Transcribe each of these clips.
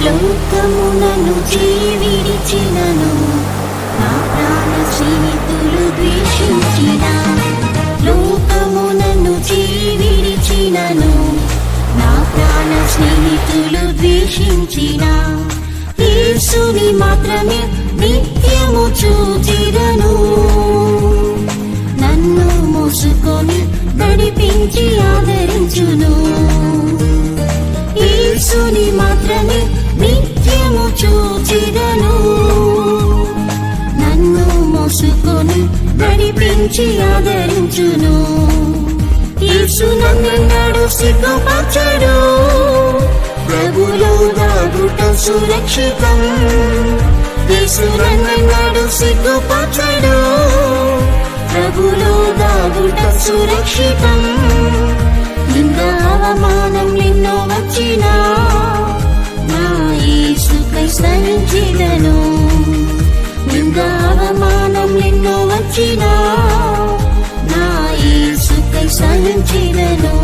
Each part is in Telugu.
లోకమునను జీవిడిచినను నా ప్రాణ స్నేహితులు ద్వేషించిన లోకమునను జీవిడిచినను నా ప్రాణ స్నేహితులు ద్వేషించిన యేసుని మాత్రమే నిత్యము చూచిదను నన్ను మోసుకొని నడిపించి ఆదరించును యేసుని మాత్రమే నిత్యము చూచిదను నన్ను మోసుకొని నడిపించి ఆదరించును యేసు నన్నెన్నడూ సిగ్గుపరచడు ప్రభులో దాగుట సురక్షితం యేసు నన్నెన్నడూ సిగ్గుపరచడు ప్రభులో దాగుట సురక్షితం నింద అవమానం నిన్నో వచ్చినా నా యేసుకై సహించెదను నింద అవమానం నిన్నో వచ్చినా నా యేసుకై సహించెదను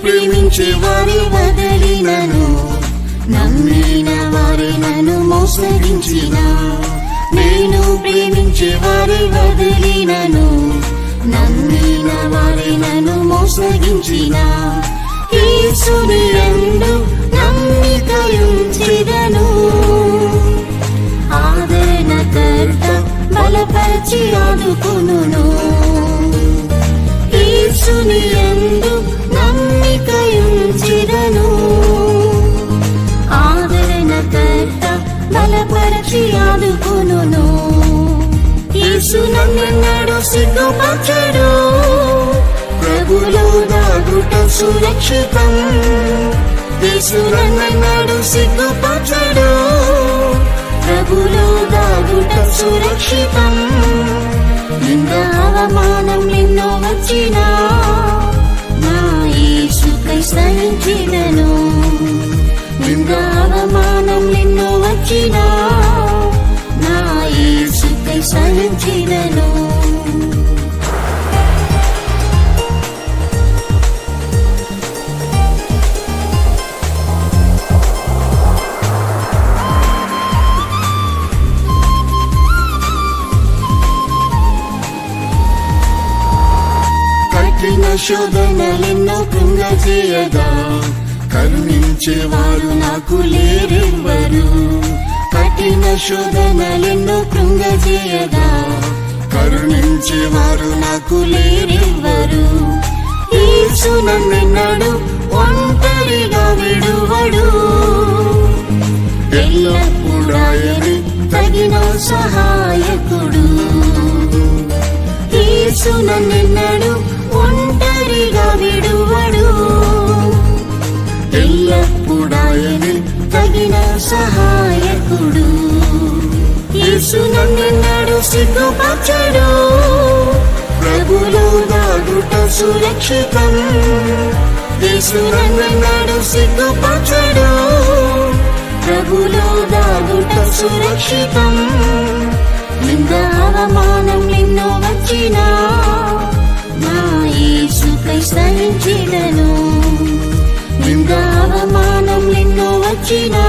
ప్రేమించే వారి వదలినను నమ్మిన వారి నన్ను మోసగించిన నేను ప్రేమించే వారి వదలినను నమ్మిన వారి నన్ను మోసగించిన యేసుని యందు నమ్మికయుంచెదను ఆదరణకర్త బలపరిచి ఆదుకొనును యేసుని యందు నమ్మికయుంచెదను ఆదరణకర్త బలపరిచి ఆదుకొనును యేసు నన్నెన్నడూ సిగ్గుపరచడు ప్రభులో దాగుట సురక్షితం యేసు నన్నెన్నడూ సిగ్గుపరచడు ప్రభులో దాగుట సురక్షితం నింద అవమానం నిన్నో వచ్చినా నా యేసుకై సహించెదను నింద అవమానం నిన్నో వచ్చినా నా యేసుకై సహించెదను శోధనలెన్నో కృంగజేయగా కరుణించేవారు నాకు లేరెవ్వరు కఠిన శోధనలెన్నో కృంగజేయగా కరుణించేవారు నాకు లేరెవ్వరు యేసు నన్నెన్నడూ ఒంటరిగా విడువడు ఎల్లప్పుడూ ఆయనే తగిన సహాయకుడు యేసు నన్నెన్నడూ ఒంటరిగా విడువడు ఎల్లప్పుడూ ఆయనే తగిన సహాయకుడు యేసు నన్నెన్నడూ సిగ్గుపరచడు ప్రభులో దాగుట సురక్షితం యేసు నన్నెన్నడూ సిగ్గుపరచడు ప్రభులో దాగుట సురక్షితం నింద అవమానం నిన్నో వచ్చినా నా యేసుకై సహించెదను నింద అవమానం నిన్నో వచ్చినా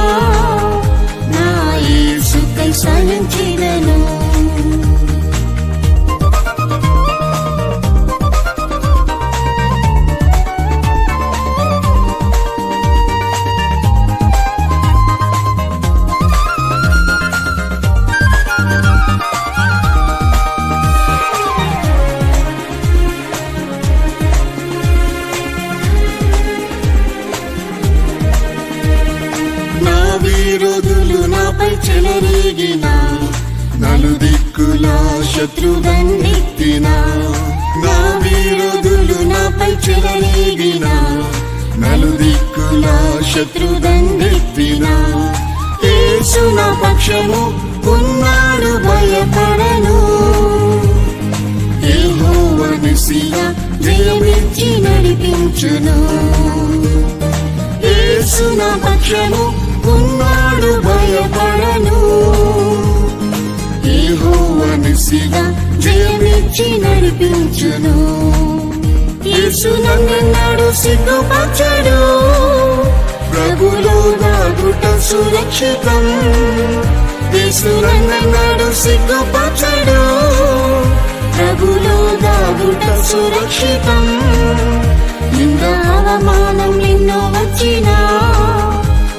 నా యేసుకై సహించెదను విరోధులు నాపై చెలరేగిన నలుదిక్కుల శత్రుదండెత్తిన నా విరోధులు నాపై చెలరేగిన నలుదిక్కుల శత్రుదండెత్తిన యేసు నా పక్షము ఉన్నాడు భయపడను నిసిగా జయమిచ్చి నడిపించును. యేసు నా పక్షము ఉన్నాడు భయపడను. యెహోవా నిసిగా జయమిచ్చి నడిపించును. యేసు నన్నెన్నడు సిగ్గుపరచడు. ప్రభులో దాగుట సురక్షితం. యేసు నన్నెన్నడు సిగ్గుపరచడు. ప్రభులో దాగుట సురక్షితం. నింద అవమానం ఎన్నో వచ్చినా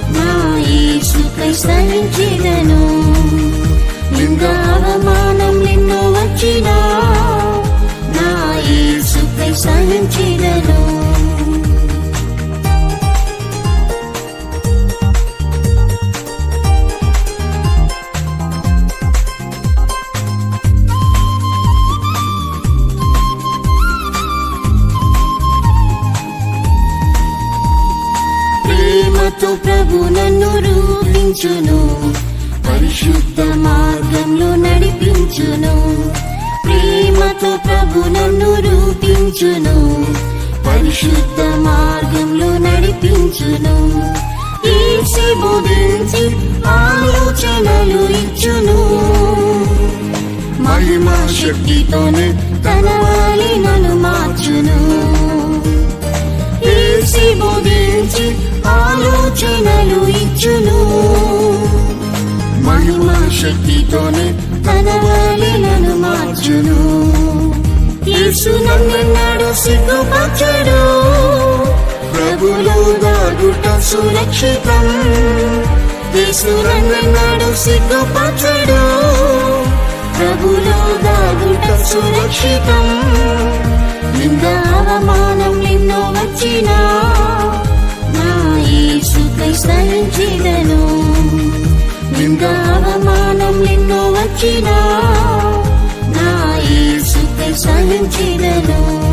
నా యేసుకై సహించెదను. నింద అవమానం ఎన్నో వచ్చినా నా యేసుకై సహించెదను. ప్రేమతో ప్రభు నన్ను రూపించును. పరిశుద్ధ మార్గంలో నడిపించును. ప్రేమతో ప్రభు నన్ను రూపించును. పరిశుద్ధ మార్గంలో నడిపించును. యేసు బోధించి ఆలోచనలు ఇచ్చును. మహిమా శక్తితోనే తన వలె నన్ను మార్చును. యేసు బోధించి ఆలోచనలు ఇచ్చును. మహిమా శక్తితోనే తన వలె నన్ను మార్చును. యేసు నన్నెన్నడు సిగ్గుపరచడు. ప్రభులో దాగుట సురక్షితం. యేసు నన్నెన్నడు సిగ్గుపరచడు. ప్రభులో దాగుట సురక్షితం. నింద అవమానం ఎన్నో వచ్చినా నా యేసుకై సహించెదను. నింద అవమానం ఎన్నో వచ్చినా నా యేసుకై సహించెదను.